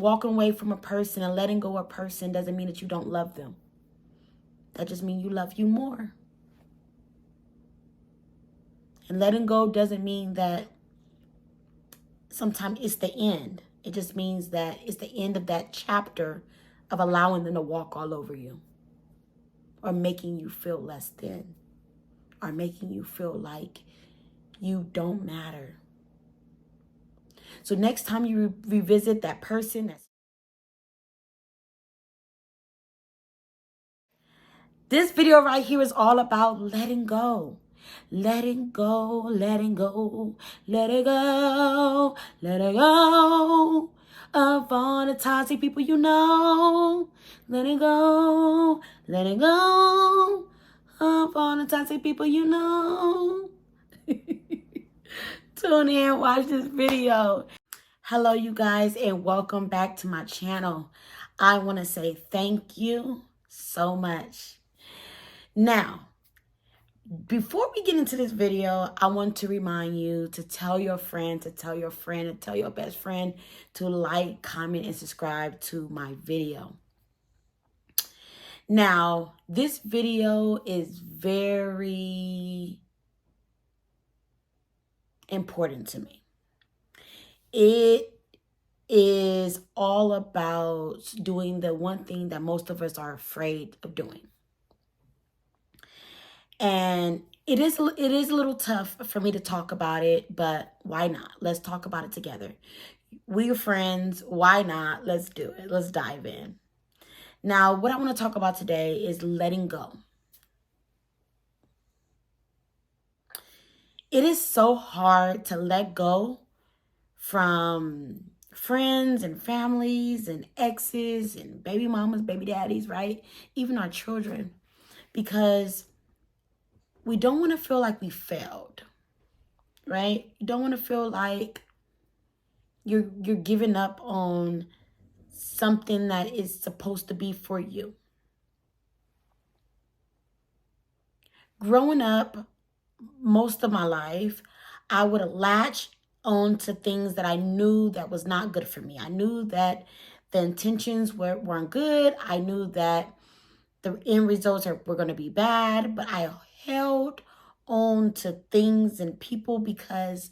walking away from a person and letting go of a person doesn't mean that you don't love them. That just means you love you more. And letting go doesn't mean that sometimes it's the end. It just means that it's the end of that chapter of allowing them to walk all over you, or making you feel less than, or making you feel like you don't matter. So next time you revisit that person, this video right here is all about letting go. Letting go, letting go, let it go, let it go. Of all the toxic people you know. Let it go, let it go. Of all the toxic people you know. Tune in, watch this video. Hello, you guys, and welcome back to my channel. I want to say thank you so much. Now, before we get into this video, I want to remind you to tell your friend, to tell your friend, to tell your best friend to like, comment, and subscribe to my video. Now, this video is very important to me. It is all about doing the one thing that most of us are afraid of doing. And it is a little tough for me to talk about it, but why not? Let's talk about it together. We're friends. Why not? Let's do it. Let's dive in. Now, what I want to talk about today is letting go. It is so hard to let go from friends and families and exes and baby mamas, baby daddies, right? Even our children, because we don't want to feel like we failed, right? You don't want to feel like you're giving up on something that is supposed to be for you. Growing up, most of my life, I would latch on to things that I knew that was not good for me. I knew that the intentions weren't good. I knew that the end results were going to be bad, but I held on to things and people because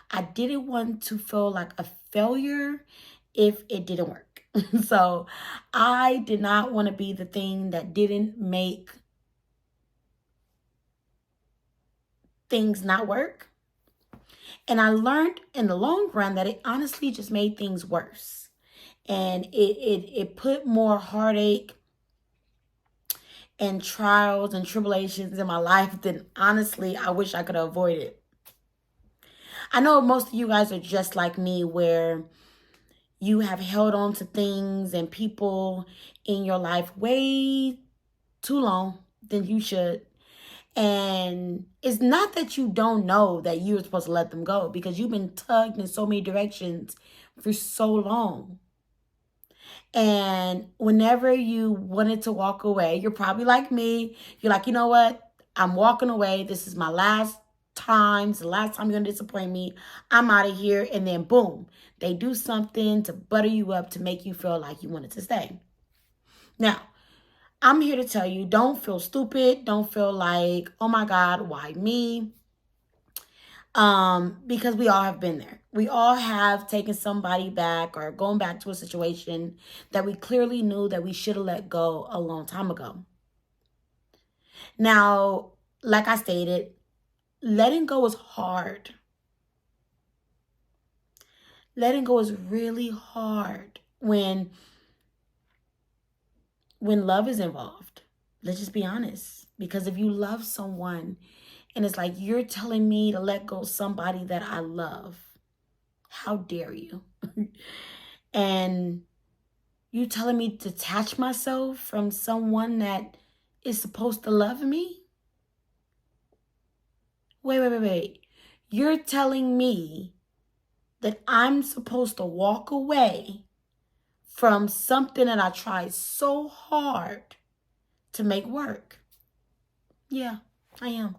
I didn't want to feel like a failure if it didn't work. So I did not want to be the thing that didn't make things not work. And I learned in the long run that it honestly just made things worse. And it put more heartache and trials and tribulations in my life than honestly I wish I could have avoided. I know most of you guys are just like me, where you have held on to things and people in your life way too long than you should. And it's not that you don't know that you're supposed to let them go, because you've been tugged in so many directions for so long. And whenever you wanted to walk away, you're probably like me. You're like, you know what? I'm walking away. This is my last time. It's the last time you're going to disappoint me. I'm out of here. And then boom, they do something to butter you up to make you feel like you wanted to stay. Now, I'm here to tell you, don't feel stupid. Don't feel like, oh my God, why me? Because we all have been there. We all have taken somebody back or going back to a situation that we clearly knew that we should have let go a long time ago. Now, like I stated, letting go is hard. Letting go is really hard when love is involved. Let's just be honest. Because if you love someone and it's like, you're telling me to let go of somebody that I love, how dare you? And you telling me to detach myself from someone that is supposed to love me? Wait. You're telling me that I'm supposed to walk away from something that I tried so hard to make work? Yeah, I am.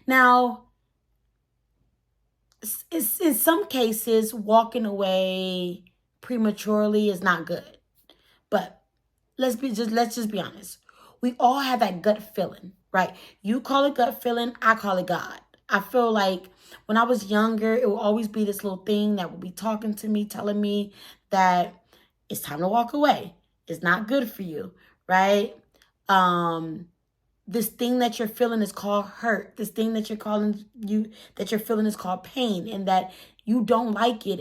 Now, It's in some cases, walking away prematurely is not good. But let's just be honest. We all have that gut feeling, right? You call it gut feeling, I call it God. I feel like when I was younger, it will always be this little thing that would be talking to me, telling me that it's time to walk away. It's not good for you, right? This thing that you're feeling is called hurt. This thing that you're feeling is called pain, and that you don't like it.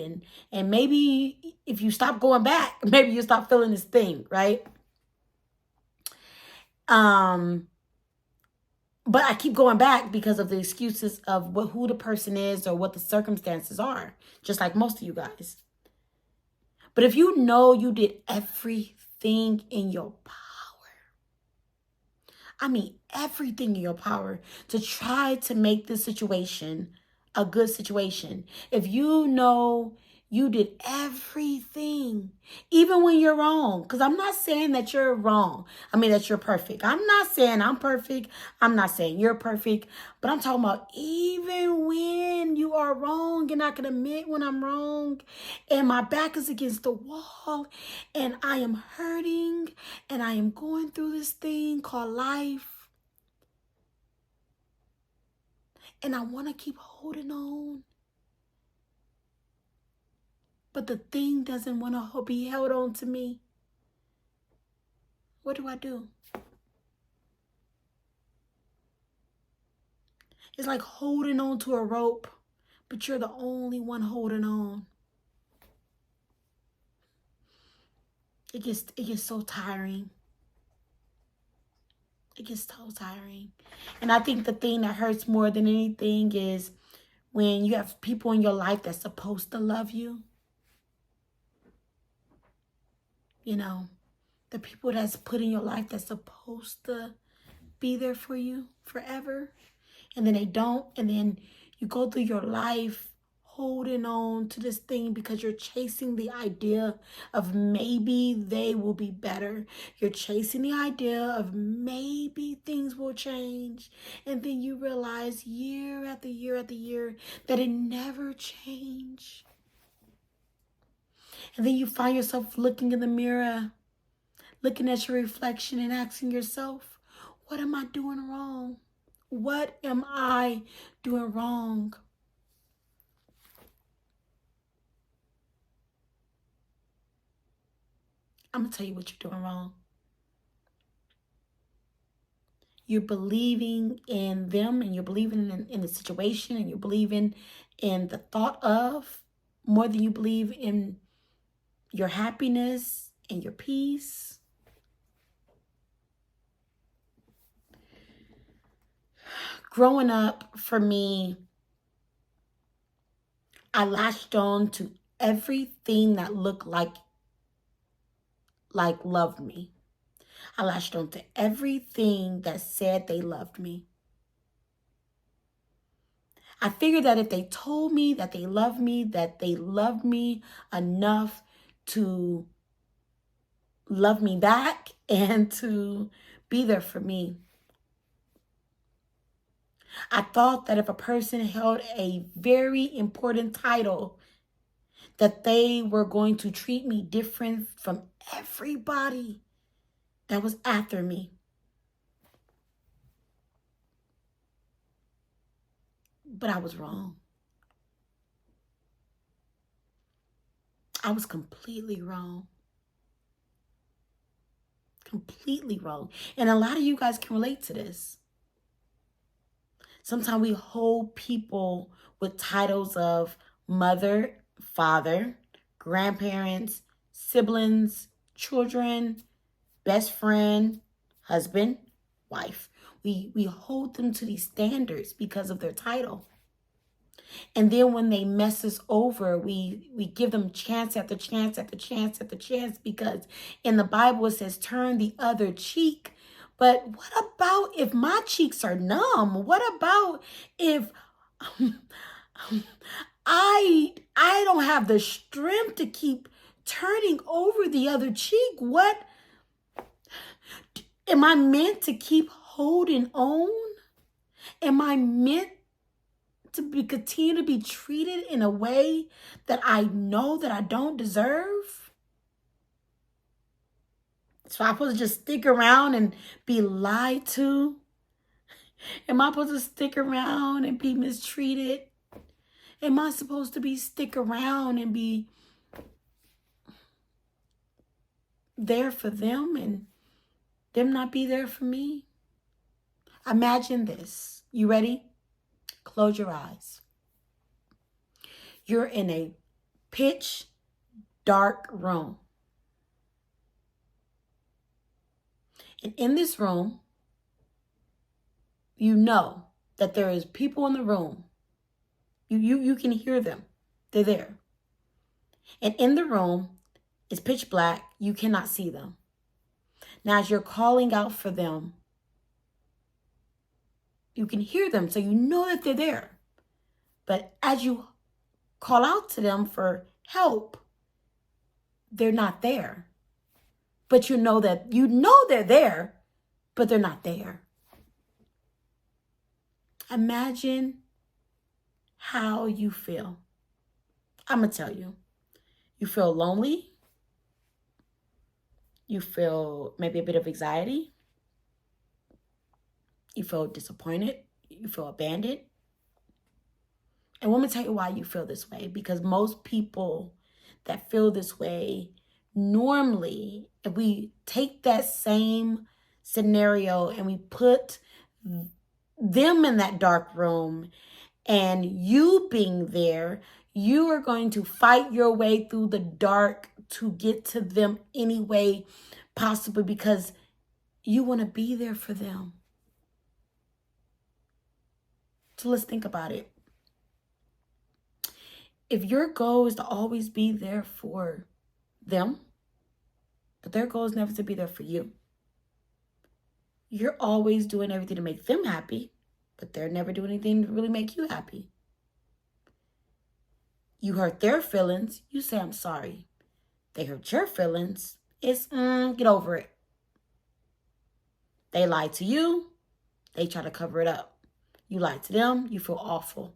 And maybe if you stop going back, maybe you stop feeling this thing, right? But I keep going back because of the excuses of who the person is or what the circumstances are, just like most of you guys. But if you know you did everything in your power, I mean everything in your power to try to make this situation a good situation. If you know you did everything, even when you're wrong, because I'm not saying that you're wrong. I mean that you're perfect. I'm not saying I'm perfect. I'm not saying you're perfect. But I'm talking about even when you are wrong and I can admit when I'm wrong and my back is against the wall and I am hurting and I am going through this thing called life and I want to keep holding on. But the thing doesn't want to be held on to me. What do? It's like holding on to a rope, but you're the only one holding on. It gets so tiring. It gets so tiring. And I think the thing that hurts more than anything is when you have people in your life that's supposed to love you. You know, the people that's put in your life that's supposed to be there for you forever. And then they don't. And then you go through your life holding on to this thing because you're chasing the idea of maybe they will be better. You're chasing the idea of maybe things will change. And then you realize year after year after year that it never changed. And then you find yourself looking in the mirror, looking at your reflection and asking yourself, what am I doing wrong? What am I doing wrong? I'm going to tell you what you're doing wrong. You're believing in them and you're believing in the situation and you're believing in the thought of more than you believe in your happiness and your peace. Growing up, for me, I latched on to everything that looked like loved me. I latched on to everything that said they loved me. I figured that if they told me that they loved me enough to love me back and to be there for me. I thought that if a person held a very important title, that they were going to treat me different from everybody that was after me. But I was wrong. I was completely wrong. Completely wrong. And a lot of you guys can relate to this. Sometimes we hold people with titles of mother, father, grandparents, siblings, children, best friend, husband, wife. We hold them to these standards because of their title. And then when they mess us over, we give them chance after chance after chance after chance, because in the Bible it says turn the other cheek. But what about if my cheeks are numb? What about if I don't have the strength to keep turning over the other cheek? What am I meant to keep holding on? Am I meant continue to be treated in a way that I know that I don't deserve? So I'm supposed to just stick around and be lied to? Am I supposed to stick around and be mistreated? Am I supposed to be stick around and be there for them and them not be there for me? Imagine this. You ready? Close your eyes. You're in a pitch dark room. And in this room, you know that there is people in the room. You can hear them. They're there. And in the room, it's pitch black. You cannot see them. Now, as you're calling out for them, you can hear them, so you know that they're there. But as you call out to them for help, they're not there. But you know they're there, but they're not there. Imagine how you feel. I'm going to tell you. You feel lonely. You feel maybe a bit of anxiety. You feel disappointed. You feel abandoned. And let me tell you why you feel this way. Because most people that feel this way, normally, if we take that same scenario and we put them in that dark room and you being there, you are going to fight your way through the dark to get to them any way possible because you want to be there for them. So let's think about it. If your goal is to always be there for them, but their goal is never to be there for you, you're always doing everything to make them happy, but they're never doing anything to really make you happy. You hurt their feelings, you say, I'm sorry. They hurt your feelings, it's, get over it. They lied to you, they try to cover it up. You lied to them, you feel awful.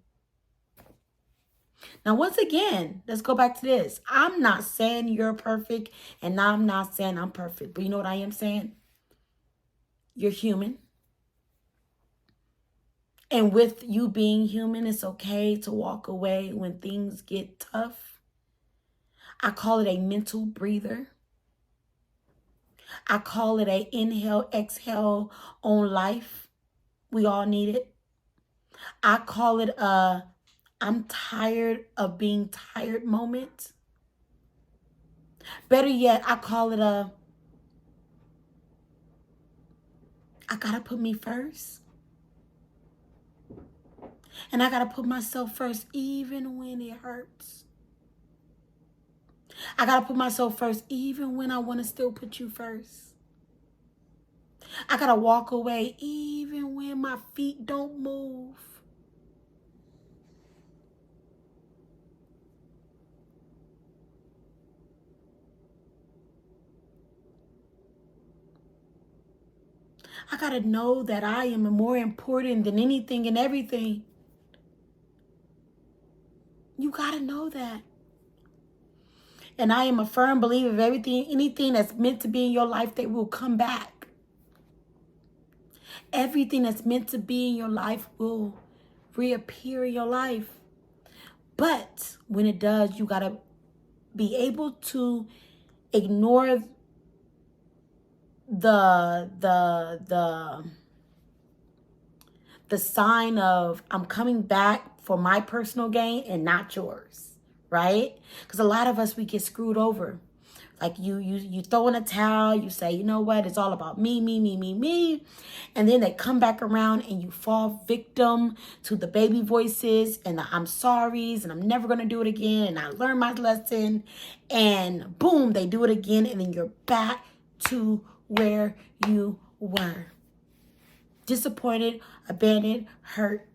Now, once again, let's go back to this. I'm not saying you're perfect, and I'm not saying I'm perfect. But you know what I am saying? You're human. And with you being human, it's okay to walk away when things get tough. I call it a mental breather. I call it a inhale, exhale on life. We all need it. I call it a I'm tired of being tired moment. Better yet, I call it a I gotta put me first. And I gotta put myself first even when it hurts. I gotta put myself first even when I wanna still put you first. I gotta walk away even when my feet don't move. I gotta know that I am more important than anything and everything. You gotta know that. And I am a firm believer of anything that's meant to be in your life, they will come back. Everything that's meant to be in your life will reappear in your life. But when it does, you gotta be able to ignore the sign of I'm coming back for my personal gain and not yours, right? Because a lot of us, we get screwed over. Like you throw in a towel, you say, you know what, it's all about me. And then they come back around and you fall victim to the baby voices and the I'm sorry's and I'm never going to do it again. And I learned my lesson and boom, they do it again. And then you're back to where you were. Disappointed, abandoned, hurt,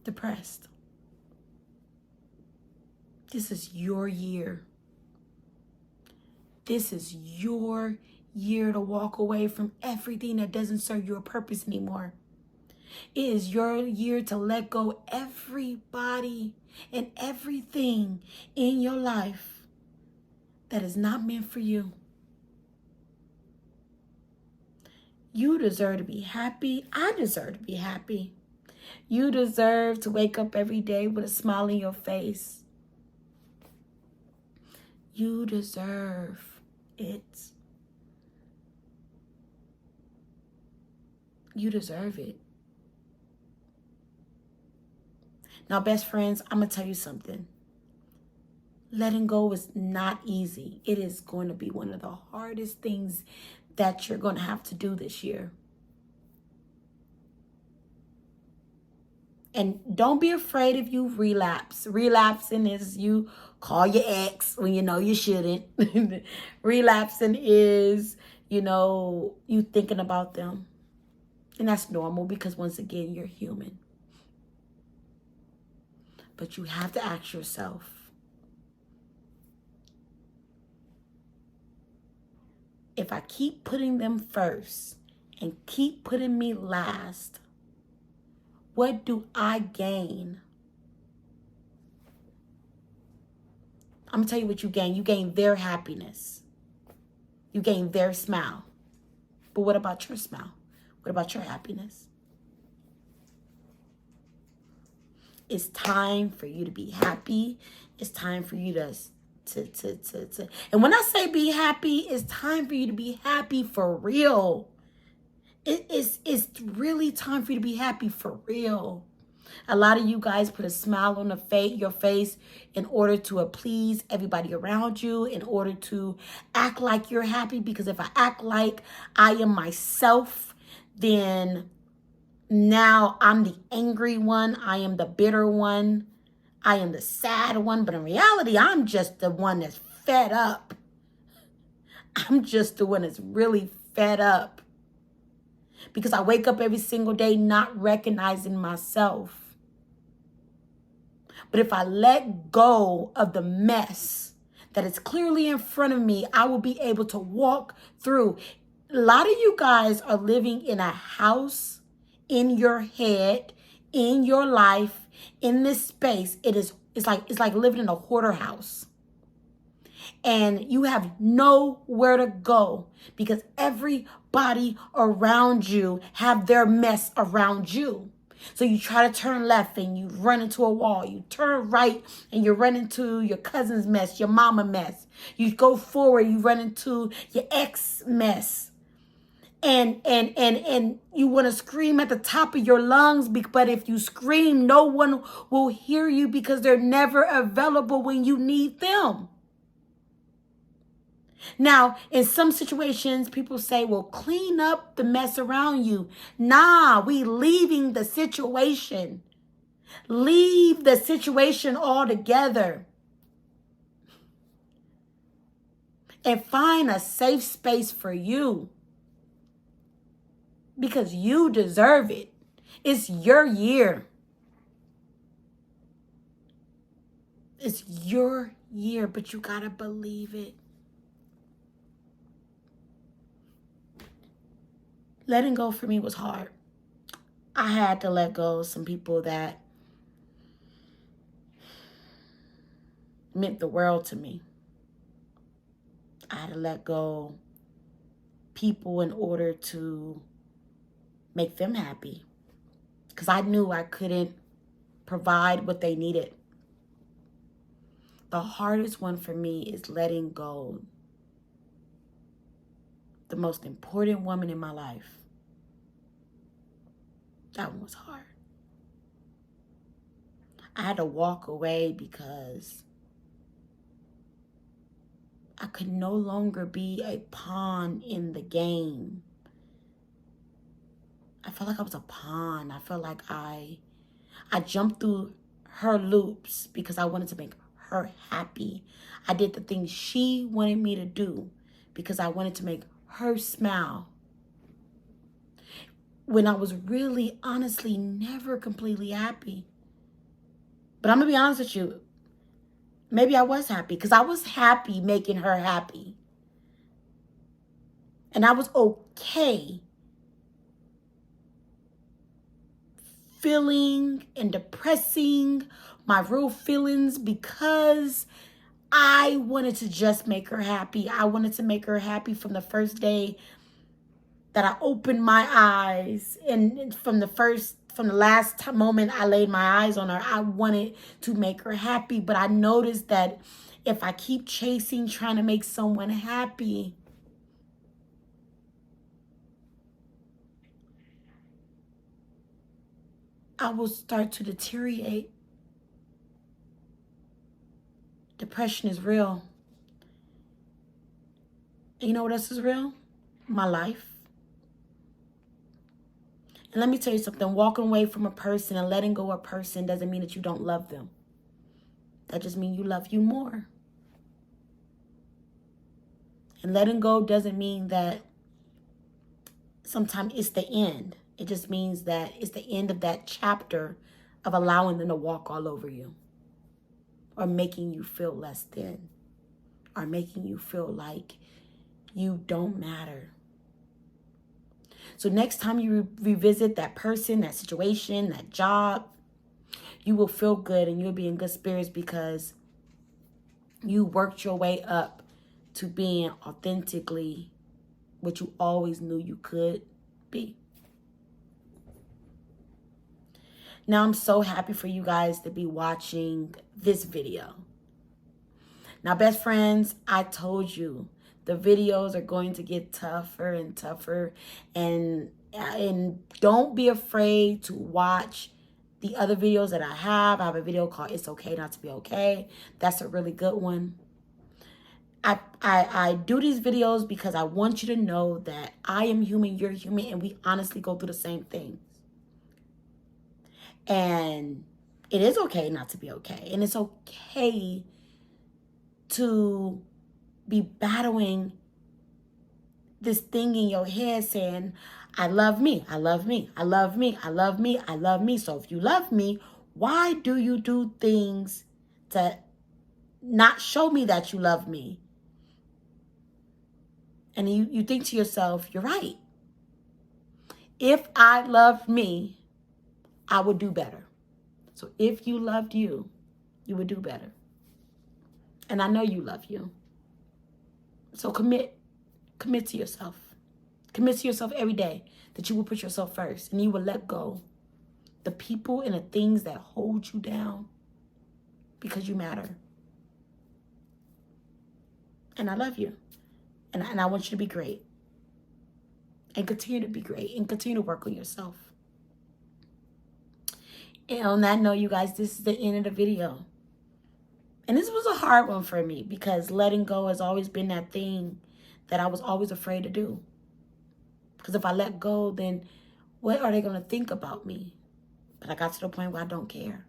depressed. This is your year. This is your year to walk away from everything that doesn't serve your purpose anymore. It is your year to let go everybody and everything in your life that is not meant for you. You deserve to be happy. I deserve to be happy. You deserve to wake up every day with a smile on your face. You deserve it. You deserve it. Now, best friends, I'm going to tell you something. Letting go is not easy. It is going to be one of the hardest things that you're going to have to do this year. And don't be afraid if you relapse. Relapsing is you call your ex when you know you shouldn't. Relapsing is, you thinking about them. And that's normal because once again, you're human. But you have to ask yourself, if I keep putting them first and keep putting me last, what do I gain? I'm going to tell you what you gain. You gain their happiness. You gain their smile. But what about your smile? What about your happiness? It's time for you to be happy. It's time for you to and when I say be happy, it's time for you to be happy for real. It's really time for you to be happy for real. A lot of you guys put a smile on your face in order to please everybody around you, in order to act like you're happy. Because if I act like I am myself, then now I'm the angry one. I am the bitter one. I am the sad one. But in reality, I'm just the one that's fed up. I'm just the one that's really fed up. Because I wake up every single day not recognizing myself. But if I let go of the mess that is clearly in front of me, I will be able to walk through. A lot of you guys are living in a house in your head, in your life, in this space. It's like living in a hoarder house. And you have nowhere to go because everybody around you have their mess around you. So you try to turn left and you run into a wall. You turn right and you run into your cousin's mess, your mama mess. You go forward, you run into your ex mess. And you want to scream at the top of your lungs, but if you scream, no one will hear you because they're never available when you need them. Now, in some situations, people say, well, clean up the mess around you. Nah, we leaving the situation. Leave the situation altogether. And find a safe space for you. Because you deserve it. It's your year. It's your year, but you gotta believe it. Letting go for me was hard. I had to let go of some people that meant the world to me. I had to let go people in order to make them happy. Because I knew I couldn't provide what they needed. The hardest one for me is letting go the most important woman in my life. That one was hard. I had to walk away because I could no longer be a pawn in the game. I felt like I was a pawn. I felt like I jumped through her loops because I wanted to make her happy. I did the things she wanted me to do because I wanted to make her smile. When I was really, honestly, never completely happy. But I'm going to be honest with you. Maybe I was happy because I was happy making her happy. And I was okay feeling and depressing my real feelings because I wanted to just make her happy. I wanted to make her happy from the first day that I opened my eyes, and from the last moment I laid my eyes on her, I wanted to make her happy. But I noticed that if I keep chasing, trying to make someone happy, I will start to deteriorate. Depression is real. And you know what else is real? My life. And let me tell you something. Walking away from a person and letting go of a person doesn't mean that you don't love them. That just means you love you more. And letting go doesn't mean that sometimes it's the end. It just means that it's the end of that chapter of allowing them to walk all over you, or making you feel less than, or making you feel like you don't matter. So next time you revisit that person, that situation, that job, you will feel good and you'll be in good spirits because you worked your way up to being authentically what you always knew you could be. Now I'm so happy for you guys to be watching this video. Now, best friends, I told you the videos are going to get tougher and tougher, and don't be afraid to watch the other videos that I have. I have a video called It's Okay Not to Be Okay. That's a really good one. I do these videos because I want you to know that I am human, you're human, and we honestly go through the same things. And it is okay not to be okay. And it's okay to be battling this thing in your head saying, I love me, I love me, I love me, I love me, I love me. So if you love me, why do you do things to not show me that you love me? And you think to yourself, you're right. If I loved me, I would do better. So if you loved you, you would do better. And I know you love you. So commit to yourself. Commit to yourself every day that you will put yourself first, and you will let go the people and the things that hold you down, because you matter. And I love you. And I want you to be great. And continue to be great. And continue to work on yourself. And on that note, you guys, this is the end of the video. And this was a hard one for me because letting go has always been that thing that I was always afraid to do. Because if I let go, then what are they going to think about me? But I got to the point where I don't care.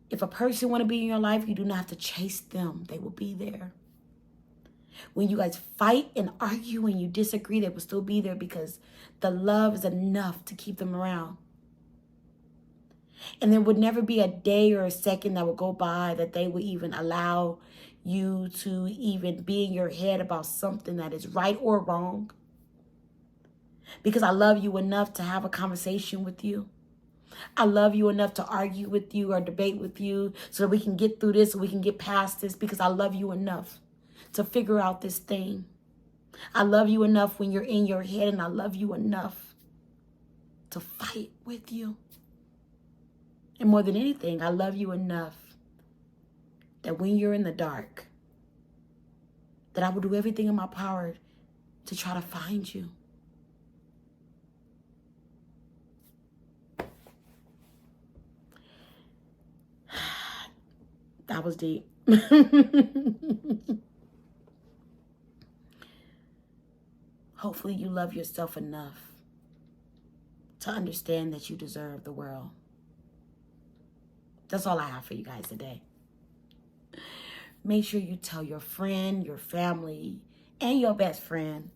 If a person want to be in your life, you do not have to chase them. They will be there. When you guys fight and argue and you disagree, they will still be there because the love is enough to keep them around. And there would never be a day or a second that would go by that they would even allow you to even be in your head about something that is right or wrong. Because I love you enough to have a conversation with you. I love you enough to argue with you or debate with you so that we can get through this, so we can get past this, because I love you enough to figure out this thing. I love you enough when you're in your head, and I love you enough to fight with you. And more than anything, I love you enough that when you're in the dark, that I will do everything in my power to try to find you. That was deep. Hopefully you love yourself enough to understand that you deserve the world. That's all I have for you guys today. Make sure you tell your friend, your family, and your best friend.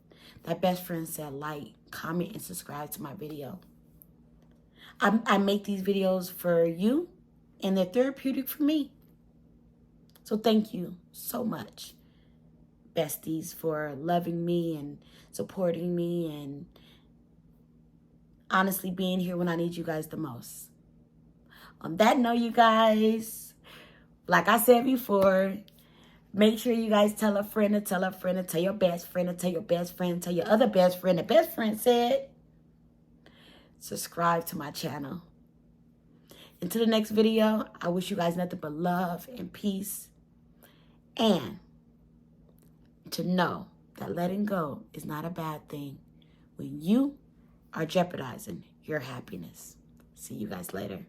That best friend said like, comment, and subscribe to my video. I make these videos for you, and they're therapeutic for me. So thank you so much, besties, for loving me and supporting me. And honestly being here when I need you guys the most. On that note, you guys, like I said before, make sure you guys tell a friend to tell a friend to tell your best friend to tell your best friend to tell your other best friend. The best friend said, subscribe to my channel. Until the next video, I wish you guys nothing but love and peace. And to know that letting go is not a bad thing when you are jeopardizing your happiness. See you guys later.